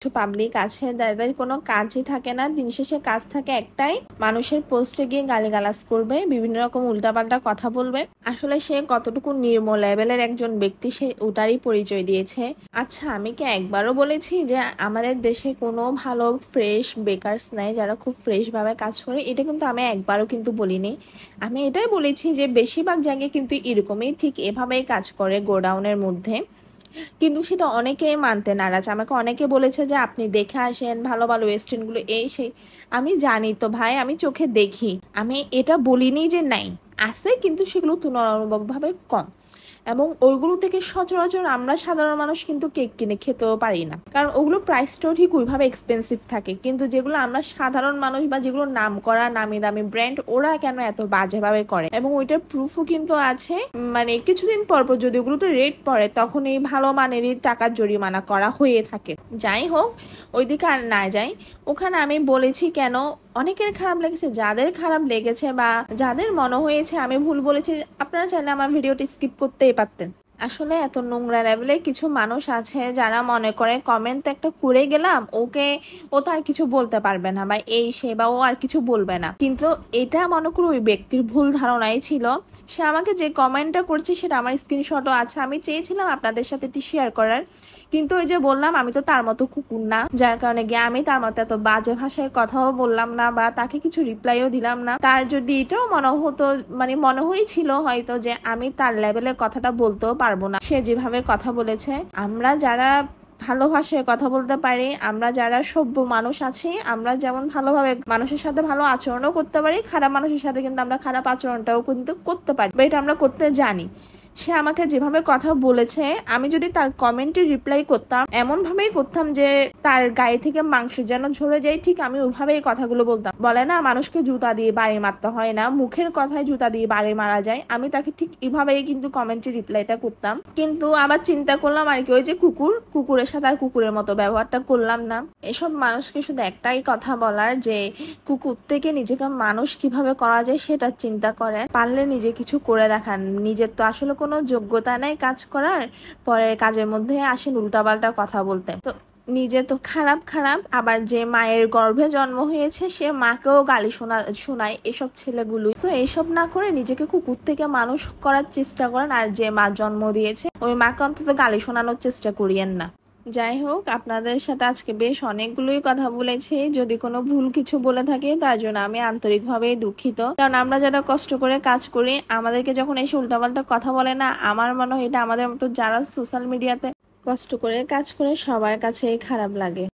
কিছু পাবলিক আছে যাদের কোনো কাজই থাকে না, দিন শেষে কাজ থাকে একটাই, মানুষের পোস্টে গিয়ে গালিগালাজ করবে, বিভিন্ন রকম উল্টাপাল্টা কথা বলবে। আসলে সে কতটুকু নিম্ন লেভেলের একজন ব্যক্তি সে ওটারই পরিচয় দিয়েছে। আচ্ছা, আমি কি একবারও বলেছি যে আমাদের দেশে কোনো ভালো ফ্রেশ বেকারস নাই যারা খুব ফ্রেশ ভাবে কাজ করে? এটা কিন্তু আমি একবারও কিন্তু বলিনি। আমি এটাই বলেছি যে বেশিরভাগ জায়গায় কিন্তু এরকমই, ঠিক এভাবেই কাজ করে গোডাউনের মধ্যে। কিন্তু সেটা অনেকেই মানতে নারাজ। আমাকে অনেকে বলেছে যে আপনি দেখে আসেন ভালো ভালো রেস্টুরেন্টগুলো, এই সেই। আমি জানি তো ভাই, আমি চোখে দেখি। আমি এটা বলিনি যে নাই, আছে, কিন্তু সেগুলো তুলনামূলকভাবে কম। এবং ওইগুলো থেকে সচরাচর আমরা সাধারণ মানুষ কিন্তু কেক কিনে খেতেও পারি না, কারণ ওগুলো প্রাইসটাও ঠিক ওইভাবে এক্সপেন্সিভ থাকে। কিন্তু যেগুলো আমরা সাধারণ মানুষ বা যেগুলো নাম করা নামি দামি ব্র্যান্ড, ওরা কেন এত বাজেভাবে করে? এবং ওইটার প্রুফও কিন্তু আছে। মানে কিছুদিন পর পর যদি ওগুলোতে রেট পড়ে, তখন এই ভালো মানেরই টাকার জরিমানা করা হয়ে থাকে। যাই হোক, ওইদিকে আর না যাই। ওখানে আমি বলেছি কেন, অনেকের খারাপ লেগেছে। যাদের খারাপ লেগেছে বা যাদের মনে হয়েছে আমি ভুল বলেছি, আপনারা চাইলে আমার ভিডিওটি স্কিপ করতেই পারতেন। আসলে এত নোংরা লেভেলে কিছু মানুষ আছে যারা মনে করে কমেন্ট একটা করে গেলাম, ও তো আর কিছু বলতে পারবে না বা এই সে, বা ও আর কিছু বলবে না। কিন্তু এটা মনে করো ওই ব্যক্তির ভুল ধারণাই ছিল। সে আমাকে যে কমেন্টটা করছে সেটা আমার স্ক্রিনশটও আছে। আমি চেয়েছিলাম আপনাদের সাথে এটি শেয়ার করার, কিন্তু ওই যে বললাম আমি তো তার মতো কুকুর না, যার কারণে গিয়ে আমি তার মতো এত বাজে ভাষায় কথাও বললাম না বা তাকে কিছু রিপ্লাইও দিলাম না। তার যদি এটাও মনে হতো, মানে মনে হয়েছিল হয়তো যে আমি তার লেভেলে কথাটা বলতেও পারবো না, সে যেভাবে কথা বলেছে। আমরা যারা ভালো ভাষায় কথা বলতে পারি, আমরা যারা সভ্য মানুষ আছি, আমরা যেমন ভালোভাবে মানুষের সাথে ভালো আচরণও করতে পারি, খারাপ মানুষের সাথে কিন্তু আমরা খারাপ আচরণটাও কিন্তু করতে পারি, বা এটা আমরা করতে জানি। সে আমাকে যেভাবে কথা বলেছে, আমি যদি তার কমেন্টে রিপ্লাই করতাম, এমন ভাবেই করতাম যে তার গায়ে থেকে মাংস যেন ঝরে যায়, ঠিক আমি ওইভাবেই কথাগুলো বলতাম। বলে না, মানুষকে জুতা দিয়ে বাড়ি মারতে হয় না, মুখের কথায় জুতা দিয়ে বাড়ি মারা যায়। আমি তাকে ঠিক এভাবেই কিন্তু কমেন্টে রিপ্লাইটা করতাম। কিন্তু আবার চিন্তা করলাম আর কি, ওই যে কুকুরের সাথে আর কুকুরের মতো ব্যবহারটা করলাম না। এসব মানুষকে শুধু একটাই কথা বলার, যে কুকুর থেকে নিজেকে মানুষ কিভাবে করা যায় সেটা চিন্তা করেন, পারলে নিজে কিছু করে দেখান। নিজের তো আসলে কোনো যোগ্যতা নাই কাজ করার, পরে কাজের মধ্যে আসেন উল্টাপাল্টা কথা বলতে। তো নিজে তো খারাপ খারাপ, আবার যে মায়ের গর্ভে জন্ম হয়েছে সে মাকেও গালি শোনায় এসব ছেলেগুলো। তো এইসব না করে নিজেকে কুকুর থেকে মানুষ করার চেষ্টা করেন, আর যে মা জন্ম দিয়েছে ওই মাকে অন্তত গালি শোনানোর চেষ্টা করিয়েন না। যাই হোক, আপনাদের সাথে আজকে বেশ অনেকগুলোই কথা বলেছি। যদি কোনো ভুল কিছু বলে থাকি তার জন্য আমি আন্তরিকভাবেই দুঃখিত, কারণ আমরা যারা কষ্ট করে কাজ করি, আমাদেরকে যখন এসে উল্টাপাল্টা কথা বলে না, আমার মনে হয় এটা আমাদের মতো যারা সোশ্যাল মিডিয়াতে কষ্ট করে কাজ করে সবার কাছেই খারাপ লাগে।